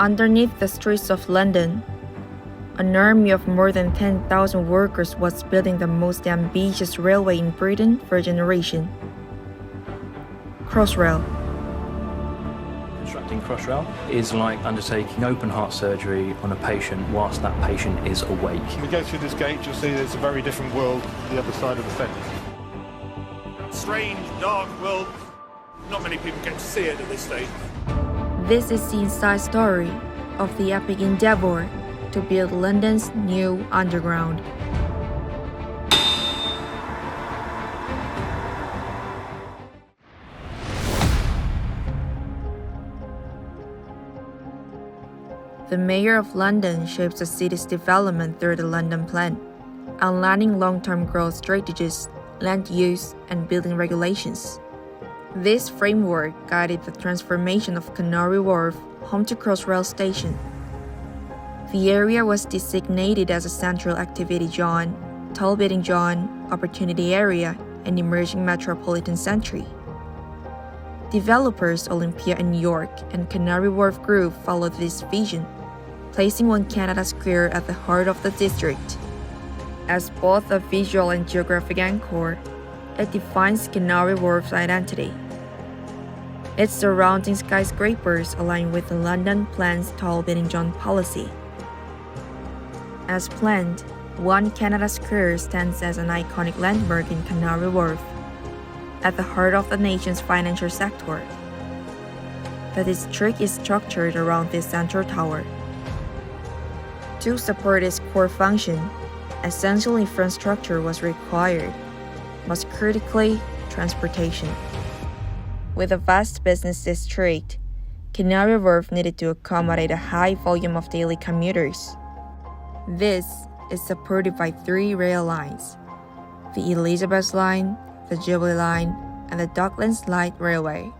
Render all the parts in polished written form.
Underneath the streets of London, an army of more than 10,000 workers was building the most ambitious railway in Britain for a generation. Crossrail. Constructing Crossrail is like undertaking open heart surgery on a patient whilst that patient is awake. When we go through this gate, you'll see there's a very different world the other side of the fence. Strange, dark world. Not many people get to see it at this stage. This is the inside story of the epic endeavor to build London's new underground. The Mayor of London shapes the city's development through the London Plan, outlining long-term growth strategies, land use, and building regulations. This framework guided the transformation of Canary Wharf, home to Crossrail Station. The area was designated as a central activity zone, toll bidding zone, opportunity area, and emerging metropolitan centre. Developers Olympia and York and Canary Wharf Group followed this vision, placing One Canada Square at the heart of the district. As both a visual and geographic anchor, it defines Canary Wharf's identity. Its surrounding skyscrapers align with the London Plan's toll bidding zone policy. As planned, One Canada Square stands as an iconic landmark in Canary Wharf, at the heart of the nation's financial sector. The district is structured around this central tower. To support its core function, essential infrastructure was required, most critically, transportation. With a vast business district, Canary Wharf needed to accommodate a high volume of daily commuters. This is supported by 3 rail lines: the Elizabeth Line, the Jubilee Line, and the Docklands Light Railway.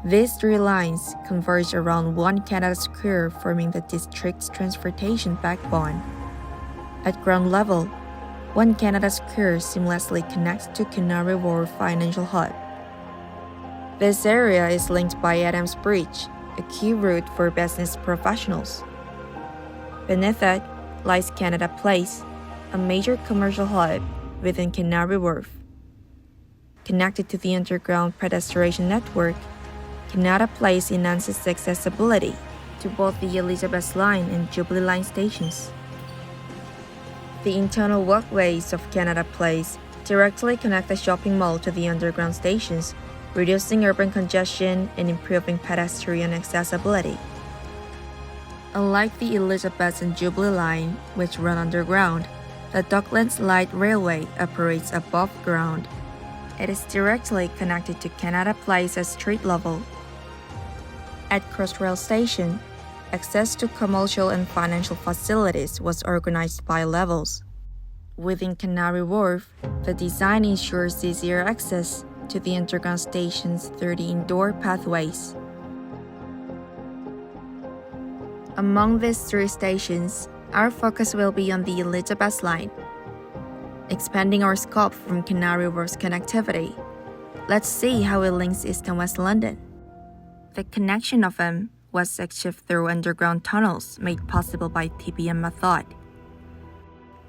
These 3 lines converge around One Canada Square, forming the district's transportation backbone. At ground level, One Canada Square seamlessly connects to Canary Wharf Financial Hub. This area is linked by Adams Bridge, a key route for business professionals. Beneath it lies Canada Place, a major commercial hub within Canary Wharf. Connected to the underground pedestrian network, Canada Place enhances accessibility to both the Elizabeth Line and Jubilee Line stations. The internal walkways of Canada Place directly connect the shopping mall to the underground stations, reducing urban congestion and improving pedestrian accessibility. Unlike the Elizabeth and Jubilee Line, which run underground, the Docklands Light Railway operates above ground. It is directly connected to Canada Place at street level. At Crossrail Station, access to commercial and financial facilities was organized by levels. Within Canary Wharf, the design ensures easier access to the underground stations through the indoor pathways. Among these 3 stations, our focus will be on the Elizabeth Line. Expanding our scope from Canary Wharf's connectivity, let's see how it links East and West London. The connection of them was achieved through underground tunnels made possible by TBM method.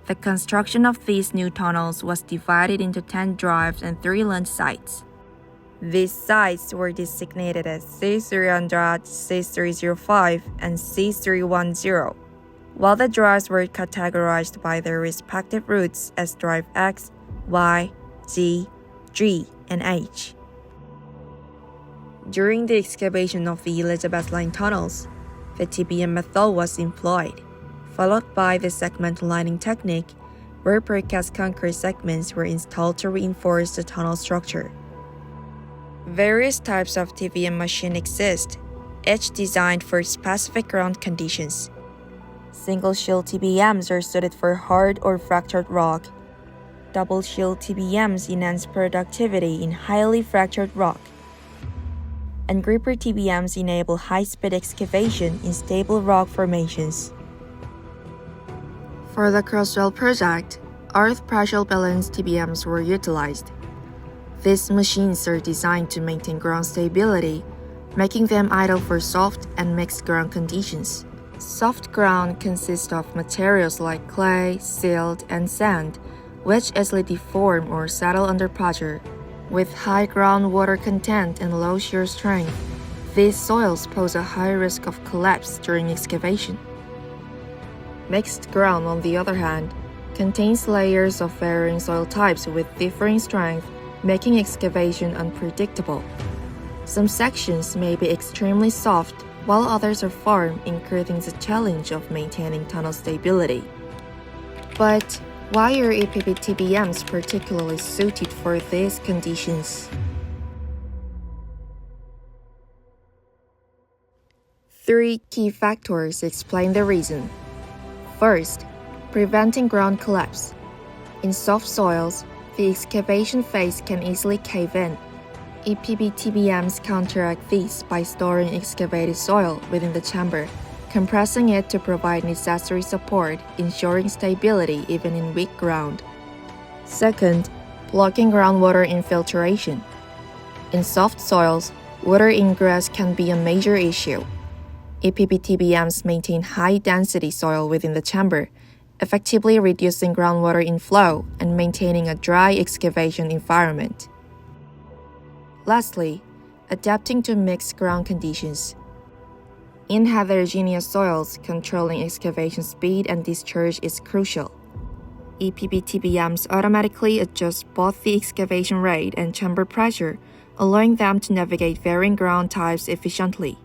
The construction of these new tunnels was divided into 10 drives and 3 land sites. These sites were designated as C300, C305, and C310, while the drives were categorized by their respective routes as Drive X, Y, Z, G, and H. During the excavation of the Elizabeth Line tunnels, the TBM method was employed, followed by the segment lining technique, where precast concrete segments were installed to reinforce the tunnel structure. Various types of TBM machine exist, each designed for specific ground conditions. Single shield TBMs are suited for hard or fractured rock. Double shield TBMs enhance productivity in highly fractured rock. And gripper TBMs enable high-speed excavation in stable rock formations. For the Crossrail project, earth pressure balance TBMs were utilized. These machines are designed to maintain ground stability making them ideal for soft and mixed ground conditions. Soft ground consists of materials like clay, silt, and sand, which easily deform or settle under pressure. With high groundwater content and low shear strength, these soils pose a high risk of collapse during excavation. Mixed ground, on the other hand, contains layers of varying soil types with differing strength, making excavation unpredictable. Some sections may be extremely soft, while others are firm, increasing the challenge of maintaining tunnel stability. But why are EPBTBMs particularly suited for these conditions? Three key factors explain the reason. First, preventing ground collapse. In soft soils, the excavation phase can easily cave in. EPBTBMs counteract this by storing excavated soil within the chamber, compressing it to provide necessary support, ensuring stability even in weak ground. Second, blocking groundwater infiltration. In soft soils, water ingress can be a major issue. EPBTBMs maintain high-density soil within the chamber, effectively reducing groundwater inflow and maintaining a dry excavation environment. Lastly, adapting to mixed ground conditions. In heterogeneous soils, controlling excavation speed and discharge is crucial. EPBTBMs automatically adjust both the excavation rate and chamber pressure, allowing them to navigate varying ground types efficiently.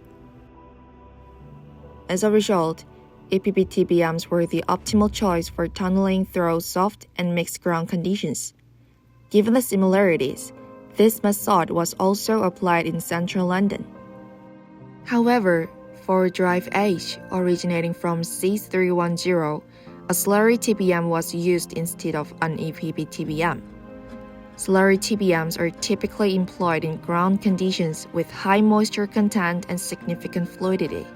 As a result, EPBTBMs were the optimal choice for tunneling through soft and mixed ground conditions. Given the similarities, this method was also applied in central London. However, for Drive H originating from C310, a slurry TBM was used instead of an EPBTBM. Slurry TBMs are typically employed in ground conditions with high moisture content and significant fluidity.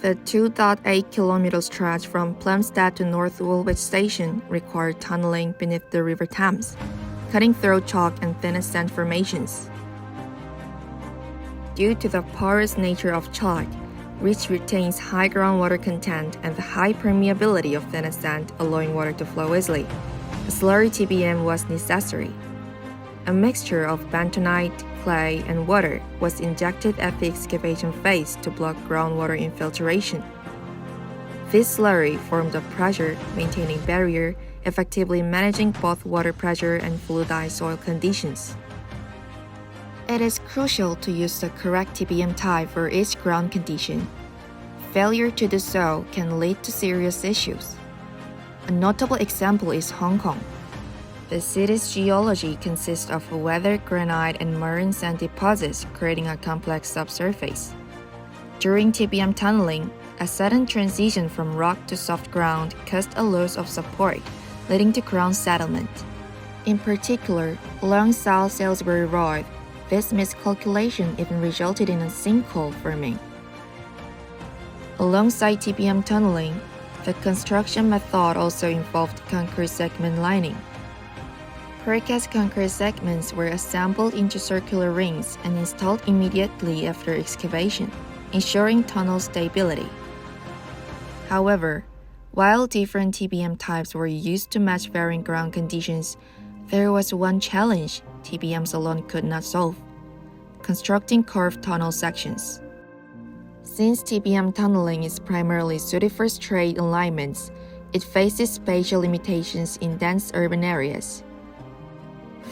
The 2.8 km stretch from Plumstead to North Woolwich Station required tunneling beneath the River Thames, cutting through chalk and thin sand formations. Due to the porous nature of chalk, which retains high groundwater content and the high permeability of thin sand, allowing water to flow easily, a slurry TBM was necessary. A mixture of bentonite, clay, and water was injected at the excavation phase to block groundwater infiltration. This slurry formed a pressure-maintaining barrier, effectively managing both water pressure and fluidized soil conditions. It is crucial to use the correct TBM type for each ground condition. Failure to do so can lead to serious issues. A notable example is Hong Kong. The city's geology consists of weathered granite and marine sand deposits, creating a complex subsurface. During TBM tunneling, a sudden transition from rock to soft ground caused a loss of support, leading to ground settlement. In particular, along South Salisbury Road, this miscalculation even resulted in a sinkhole forming. Alongside TBM tunneling, the construction method also involved concrete segment lining. Precast concrete segments were assembled into circular rings and installed immediately after excavation, ensuring tunnel stability. However, while different TBM types were used to match varying ground conditions, there was one challenge TBMs alone could not solve: constructing curved tunnel sections. Since TBM tunneling is primarily suited for straight alignments, it faces spatial limitations in dense urban areas.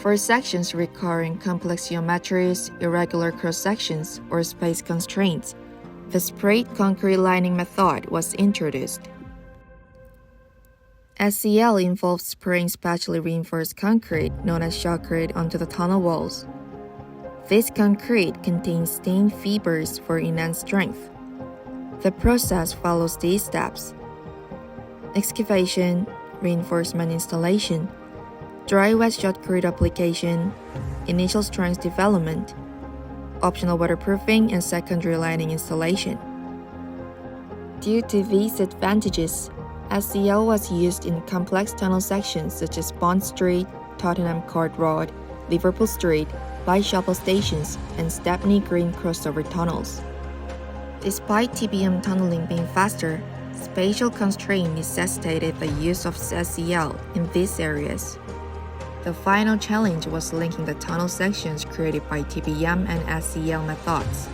For sections requiring complex geometries, irregular cross-sections, or space constraints, the sprayed concrete lining method was introduced. SCL involves spraying spatially reinforced concrete, known as shotcrete, onto the tunnel walls. This concrete contains thin fibers for enhanced strength. The process follows these steps: excavation, reinforcement installation, dry wet shotcrete application, initial strength development, optional waterproofing, and secondary lining installation. Due to these advantages, SCL was used in complex tunnel sections such as Bond Street, Tottenham Court Road, Liverpool Street, Whitechapel stations, and Stepney Green crossover tunnels. Despite TBM tunneling being faster, spatial constraint necessitated the use of SCL in these areas. The final challenge was linking the tunnel sections created by TBM and SCL methods.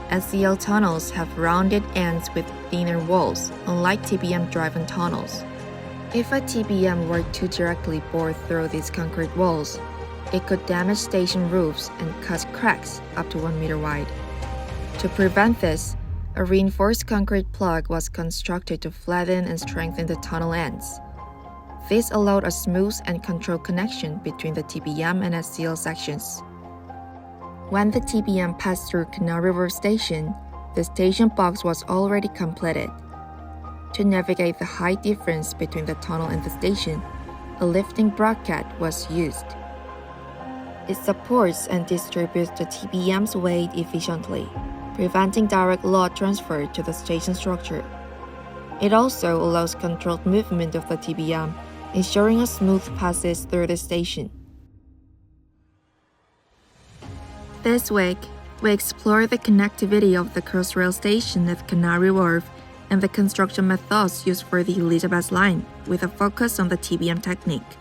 SCL tunnels have rounded ends with thinner walls, unlike TBM-driven tunnels. If a TBM were to directly bore through these concrete walls, it could damage station roofs and cause cracks up to 1 meter wide. To prevent this, a reinforced concrete plug was constructed to flatten and strengthen the tunnel ends. This allowed a smooth and controlled connection between the TBM and SCL sections. When the TBM passed through Canary Wharf Station, the station box was already completed. To navigate the height difference between the tunnel and the station, a lifting bracket was used. It supports and distributes the TBM's weight efficiently, preventing direct load transfer to the station structure. It also allows controlled movement of the TBM, ensuring a smooth passage through the station. This week, we explore the connectivity of the Crossrail station at Canary Wharf and the construction methods used for the Elizabeth line, with a focus on the TBM technique.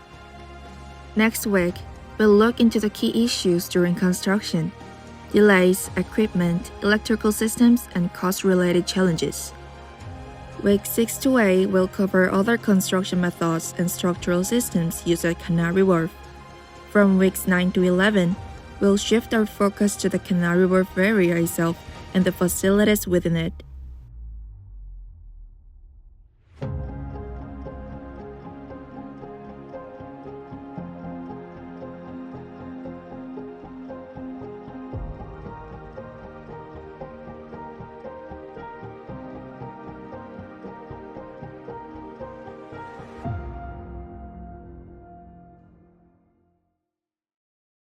Next week, we'll look into the key issues during construction: delays, equipment, electrical systems, and cost-related challenges. Week 6 to 8 will cover other construction methods and structural systems used at Canary Wharf. From weeks 9 to 11, we'll shift our focus to the Canary Wharf area itself and the facilities within it.